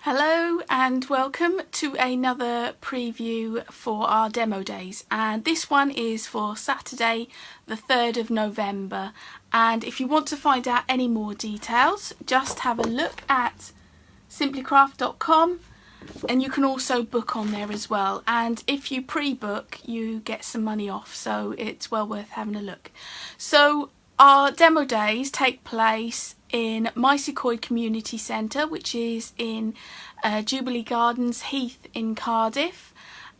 Hello and welcome to another preview for our demo days, and this one is for Saturday the 3rd of November. And if you want to find out any more details, just have a look at simplycraft.com, and you can also book on there as well. And if you pre-book, you get some money off, so it's well worth having a look. So our demo days take place in Mysecoid Community Centre, which is in Jubilee Gardens, Heath in Cardiff,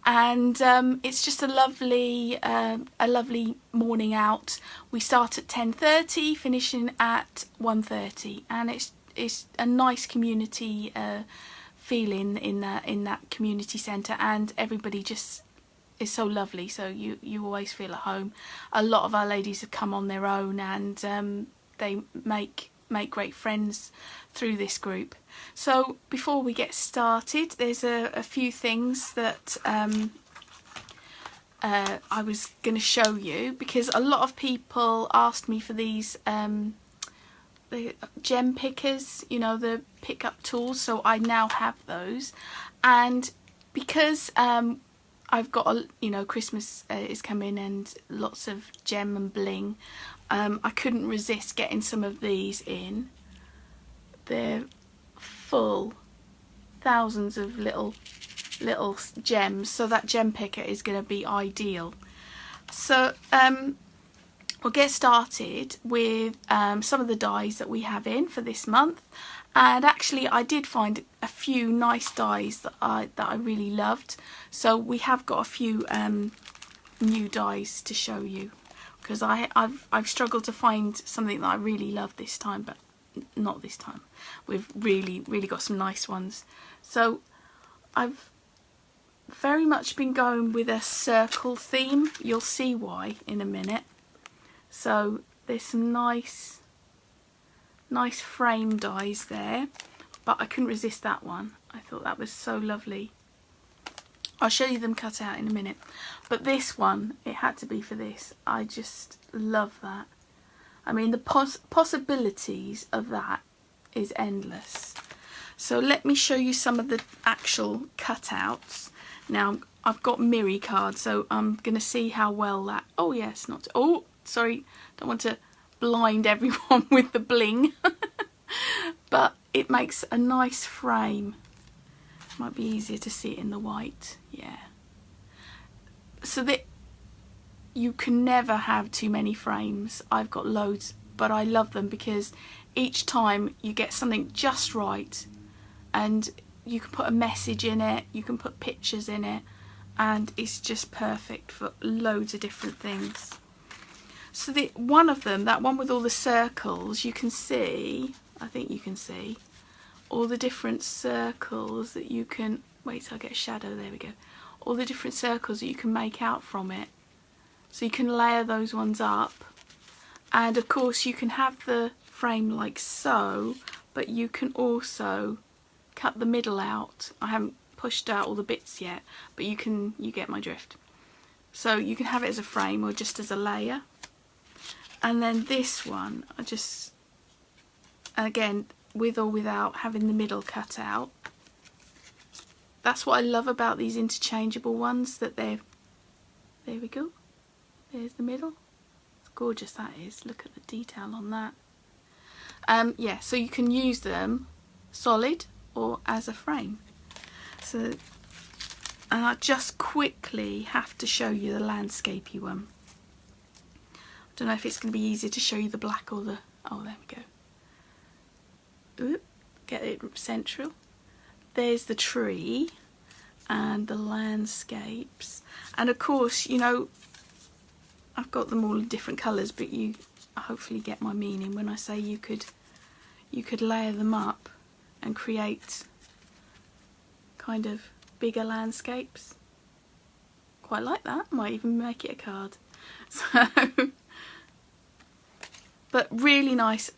and it's just a lovely morning out. We start at 10:30, finishing at 1:30, and it's a nice community feeling in that community centre, and everybody just is so lovely, so you always feel at home. A lot of our ladies have come on their own, and they make great friends through this group. So before we get started, there's a few things that I was going to show you, because a lot of people asked me for these the gem pickers, you know, the pickup tools, so I now have those. And because I've got Christmas is coming and lots of gem and bling, I couldn't resist getting some of these in. They're full, thousands of little gems, so that gem picker is going to be ideal. So we'll get started with some of the dies that we have in for this month. And actually I did find a few nice dies that I really loved, so we have got a few new dies to show you, because I've struggled to find something that I really love this time, but not this time. We've really got some nice ones. So I've very much been going with a circle theme. You'll see why in a minute. So there's some nice frame dies there, but I couldn't resist that one. I thought that was so lovely. I'll show you them cut out in a minute, but this one, it had to be for this. I just love that. I mean, the possibilities of that is endless. So let me show you some of the actual cutouts. Now I've got Miri cards, so I'm gonna see how well that, oh yes, not, oh sorry, don't want to blind everyone with the bling. But it makes a nice frame. Might be easier to see it in the white, yeah. So that you can never have too many frames. I've got loads, but I love them because each time you get something just right, and you can put a message in it, you can put pictures in it, and it's just perfect for loads of different things. So one of them, that one with all the circles, you can see, I think you can see, all the different circles that you can, wait till I get a shadow, there we go. All the different circles that you can make out from it. So you can layer those ones up. And of course you can have the frame like so, but you can also cut the middle out. I haven't pushed out all the bits yet, but you get my drift. So you can have it as a frame or just as a layer. And then this one, I just, again, with or without having the middle cut out. That's what I love about these interchangeable ones, that there we go. There's the middle. It's gorgeous, that is. Look at the detail on that. Yeah, so you can use them solid or as a frame. So, and I just quickly have to show you the landscapey one. I don't know if it's going to be easier to show you the black or the, oh there we go. Oop, get it central. There's the tree and the landscapes, and of course, you know, I've got them all in different colours, but you hopefully get my meaning when I say you could layer them up and create kind of bigger landscapes. Quite like that. Might even make it a card. So but really nice.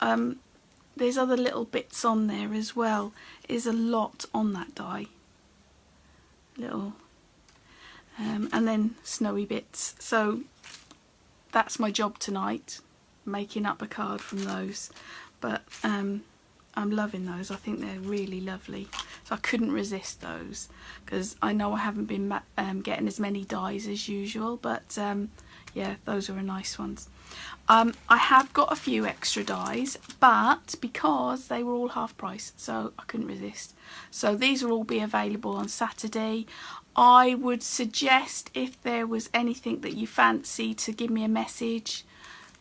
There's other little bits on there as well. Is a lot on that die. Little, and then snowy bits. So that's my job tonight, making up a card from those. But I'm loving those. I think they're really lovely. So I couldn't resist those, because I know I haven't been getting as many dies as usual, but yeah, those are nice ones. I have got a few extra dies, but because they were all half price, so I couldn't resist. So these will all be available on Saturday. I would suggest, if there was anything that you fancy, to give me a message,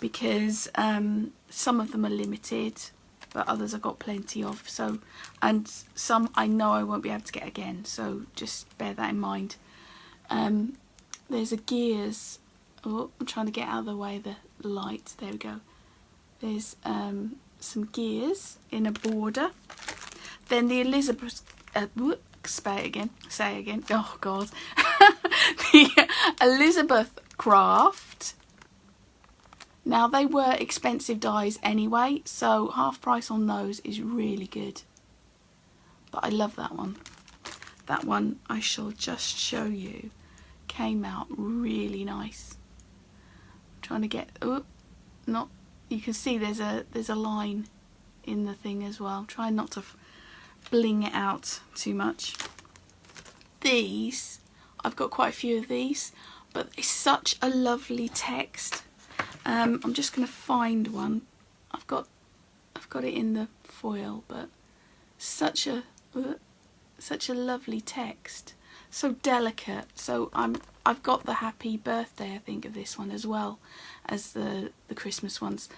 because some of them are limited, but others I've got plenty of. So, and some I know I won't be able to get again, so just bear that in mind. There's a Gears. Oh, I'm trying to get out of the way the light. There we go. There's some Gears in a border. Then the Elizabeth. Say again. Oh God. The Elizabeth Craft. Now, they were expensive dies anyway, so half price on those is really good. But I love that one. That one, I shall just show you, came out really nice. I'm trying to get, oh, not, you can see there's a line in the thing as well. Try not to bling it out too much. These, I've got quite a few of these, but it's such a lovely text. I'm just going to find one. I've got it in the foil, but such a lovely text, so delicate. So I've got the happy birthday, I think, of this one as well as the Christmas ones.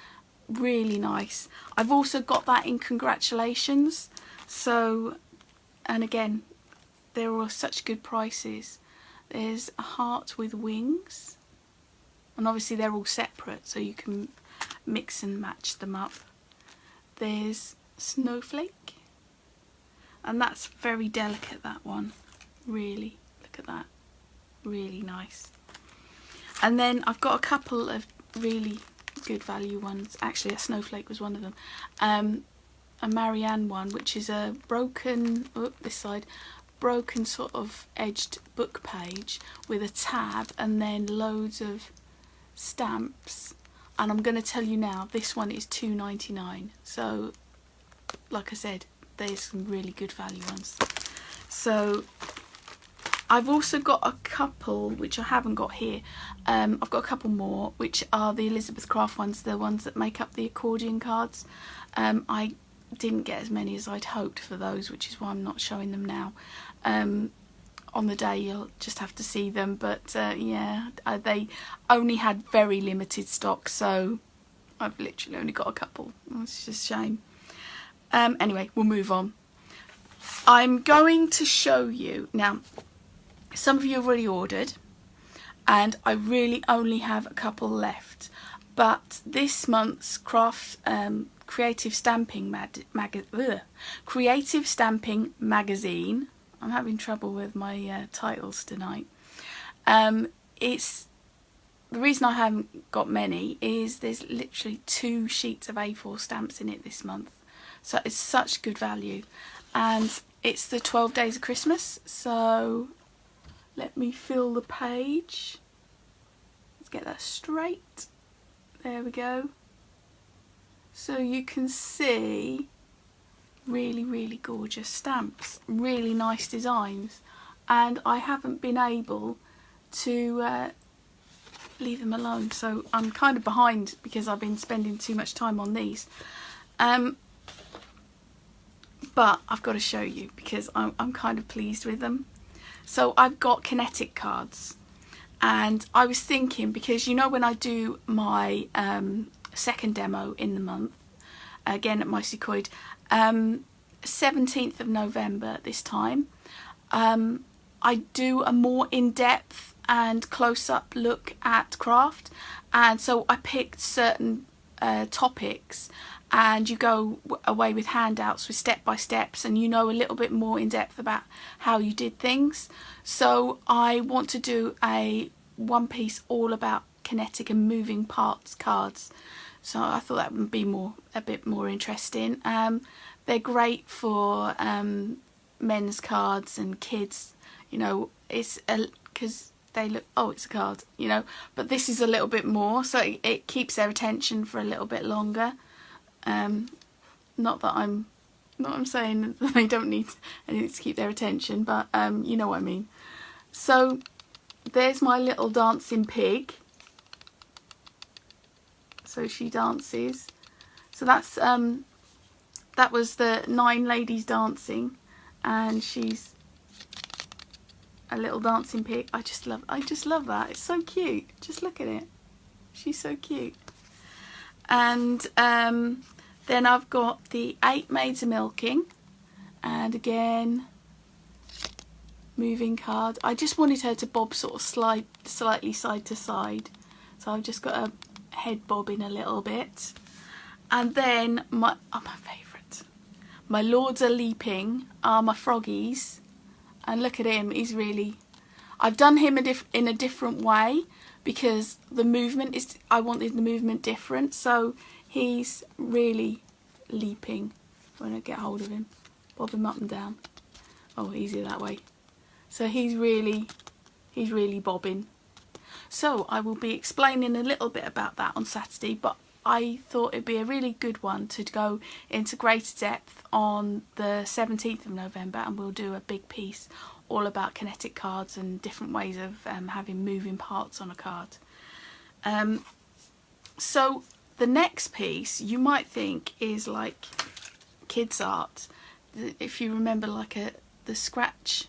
Really nice. I've also got that in congratulations. So, and again, there are such good prices. There's a heart with wings. And obviously they're all separate, so you can mix and match them up. There's Snowflake. And that's very delicate, that one. Really, look at that. Really nice. And then I've got a couple of really good value ones. Actually, a Snowflake was one of them. A Marianne one, which is a broken, this side, broken sort of edged book page with a tab and then loads of stamps. And I'm going to tell you now, this one is £2.99. So, like I said, there's some really good value ones. So, I've also got a couple which I haven't got here. I've got a couple more, which are the Elizabeth Craft ones, the ones that make up the accordion cards. I didn't get as many as I'd hoped for those, which is why I'm not showing them now. On the day you'll just have to see them, but yeah, they only had very limited stock, so I've literally only got a couple. It's just a shame. Anyway, we'll move on. I'm going to show you now. Some of you have already ordered, and I really only have a couple left. But this month's Creative Stamping magazine. I'm having trouble with my titles tonight. It's the reason I haven't got many is there's literally 2 sheets of A4 stamps in it this month, so it's such good value, and it's the 12 days of Christmas. So let me fill the page. Let's get that straight. There we go. So you can see really, really gorgeous stamps, really nice designs, and I haven't been able to leave them alone, so I'm kind of behind because I've been spending too much time on these, but I've got to show you because I'm kind of pleased with them. So I've got kinetic cards, and I was thinking, because you know when I do my second demo in the month, again at Mysicoid, 17th of November this time, I do a more in-depth and close-up look at craft, and so I picked certain topics, and you go away with handouts with step-by-steps, and you know a little bit more in depth about how you did things. So I want to do a one piece all about kinetic and moving parts cards. So I thought that would be a bit more interesting. They're great for men's cards and kids, you know, it's because they look, oh, it's a card, you know, but this is a little bit more, so it keeps their attention for a little bit longer. Not that I'm Not I'm saying that they don't need anything to keep their attention, but you know what I mean. So there's my little dancing pig. So she dances. So that's that was the 9 ladies dancing, and she's a little dancing pig. I just love that. It's so cute. Just look at it. She's so cute. And then I've got the 8 maids a milking, and again, moving card. I just wanted her to bob sort of slightly side to side, so I've just got a head bobbing a little bit. And then my favourite, my lords are leaping, are my froggies, and look at him. He's really, I've done him in a different way because the movement is, I wanted the movement different, so he's really leaping. When I get hold of him, bob him up and down. Oh, easier that way. So he's really bobbing. So I will be explaining a little bit about that on Saturday, but I thought it'd be a really good one to go into greater depth on the 17th of November, and we'll do a big piece all about kinetic cards and different ways of having moving parts on a card. So the next piece you might think is like kids art. If you remember, like the scratch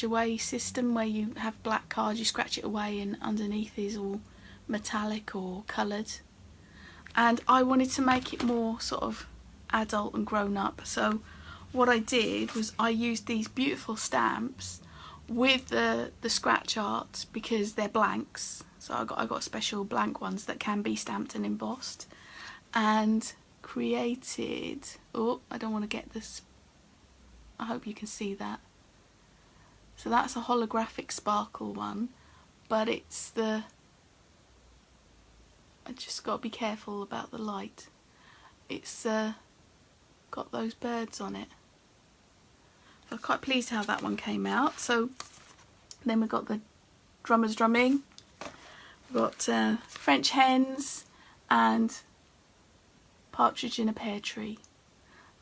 away system, where you have black cards, you scratch it away, and underneath is all metallic or coloured. And I wanted to make it more sort of adult and grown up. So what I did was I used these beautiful stamps with the scratch art because they're blanks. So I got special blank ones that can be stamped and embossed, and created, oh, I don't want to get this, I hope you can see that. So that's a holographic sparkle one, but it's the, I just got to be careful about the light. It's got those birds on it. So I'm quite pleased how that one came out. So then we've got the drummers drumming, we've got French hens and partridge in a pear tree.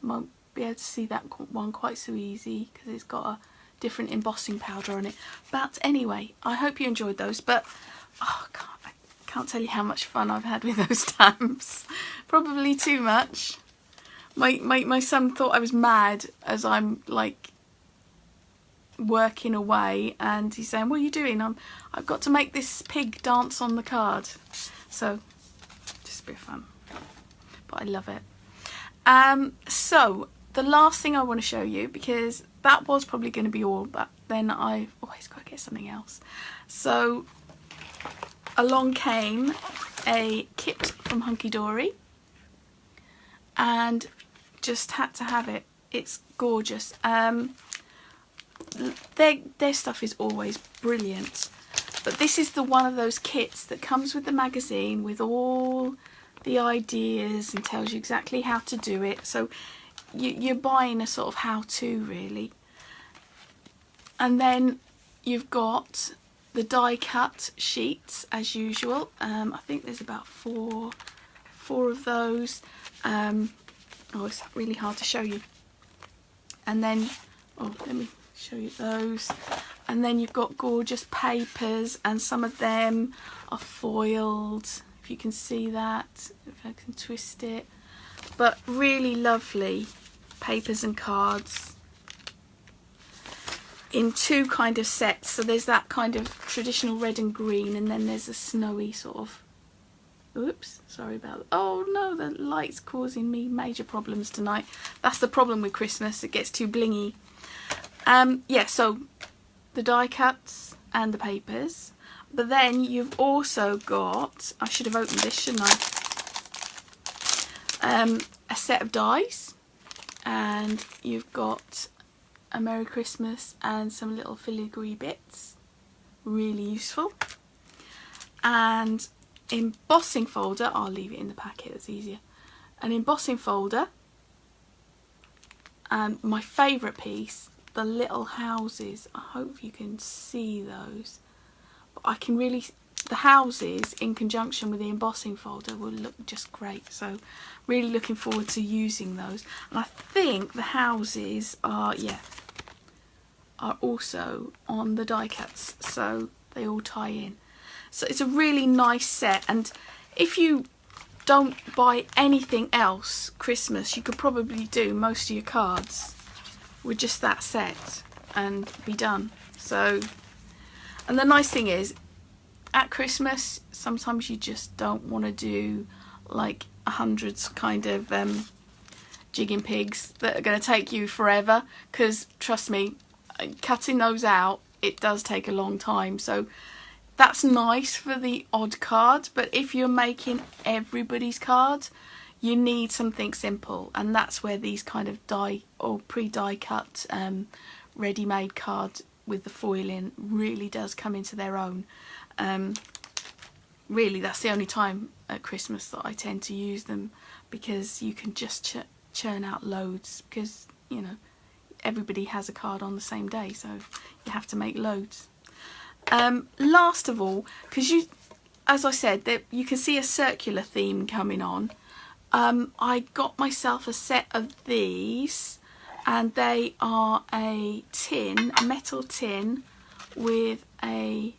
I won't be able to see that one quite so easy because it's got a different embossing powder on it. But anyway, I hope you enjoyed those. But oh, I can't tell you how much fun I've had with those stamps. Probably too much. My son thought I was mad as I'm like working away, and he's saying, what are you doing? I've got to make this pig dance on the card. So just a bit of fun, but I love it. So the last thing I want to show you, because that was probably going to be all, but then I always got to get something else. So along came a kit from Hunky Dory, and just had to have it. It's gorgeous. Their stuff is always brilliant, but this is the one of those kits that comes with the magazine with all the ideas and tells you exactly how to do it. So you're buying a sort of how-to really. And then you've got the die cut sheets as usual. I think there's about four of those. Oh, it's really hard to show you. And then, oh, let me show you those. And then you've got gorgeous papers, and some of them are foiled, if you can see that, if I can twist it. But really lovely papers and cards in 2 kind of sets. So there's that kind of traditional red and green, and then there's a snowy sort of, oops, sorry about that. Oh no, the light's causing me major problems tonight. That's the problem with Christmas, it gets too blingy. Yeah, so the die cuts and the papers, but then you've also got, I should have opened this, shouldn't I? A set of dies, and you've got a Merry Christmas and some little filigree bits, really useful. And embossing folder, I'll leave it in the packet, it's easier. An embossing folder, and my favourite piece, the little houses. I hope you can see those, but I can really the houses in conjunction with the embossing folder will look just great. So really looking forward to using those. And I think the houses are, yeah, are also on the die cuts, so they all tie in. So it's a really nice set, and if you don't buy anything else Christmas, you could probably do most of your cards with just that set and be done. So, and the nice thing is, at Christmas sometimes you just don't want to do like hundreds kind of jigging pigs that are going to take you forever, because trust me, cutting those out, it does take a long time. So that's nice for the odd card, but if you're making everybody's card, you need something simple, and that's where these kind of die or pre-die cut ready-made card with the foiling really does come into their own. Really, that's the only time at Christmas that I tend to use them, because you can just churn out loads, because you know everybody has a card on the same day, so you have to make loads. Last of all, because you, as I said, that you can see a circular theme coming on, I got myself a set of these, and they are a tin, a metal tin with a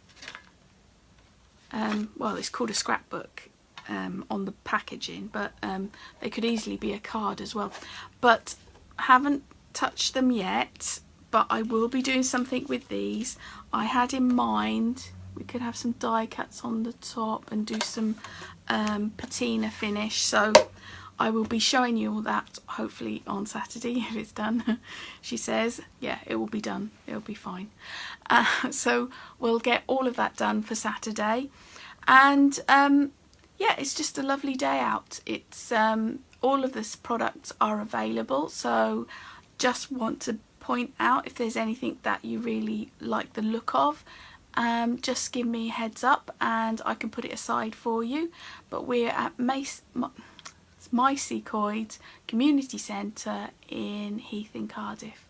well, it's called a scrapbook on the packaging, but they could easily be a card as well. But haven't touched them yet, but I will be doing something with these. I had in mind we could have some die cuts on the top and do some patina finish, so I will be showing you all that hopefully on Saturday if it's done. She says, yeah, it will be done, it'll be fine. So we'll get all of that done for Saturday, and yeah, it's just a lovely day out. It's all of this products are available, so just want to point out, if there's anything that you really like the look of, just give me a heads up and I can put it aside for you. But we're at Mysecoid Community Centre in Heath in Cardiff.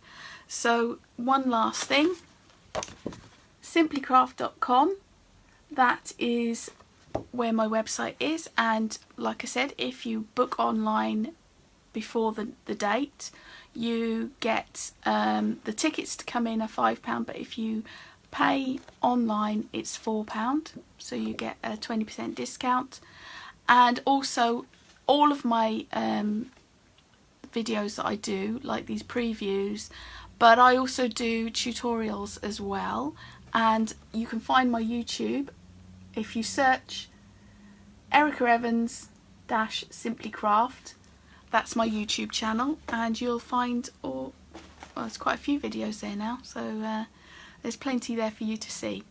So one last thing, simplycraft.com, that is where my website is, and like I said, if you book online before the date, you get the tickets to come in are £5, but if you pay online it's £4, so you get a 20% discount. And also all of my videos that I do, like these previews, but I also do tutorials as well, and you can find my YouTube if you search Erica Evans Simply Craft. That's my YouTube channel, and you'll find all, well, there's quite a few videos there now, so there's plenty there for you to see.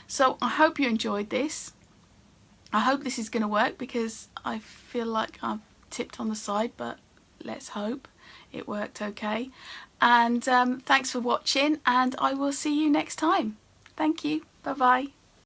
So I hope you enjoyed this. I hope this is going to work, because I feel like I've tipped on the side, but let's hope it worked okay. And thanks for watching, and I will see you next time. Thank you. Bye bye.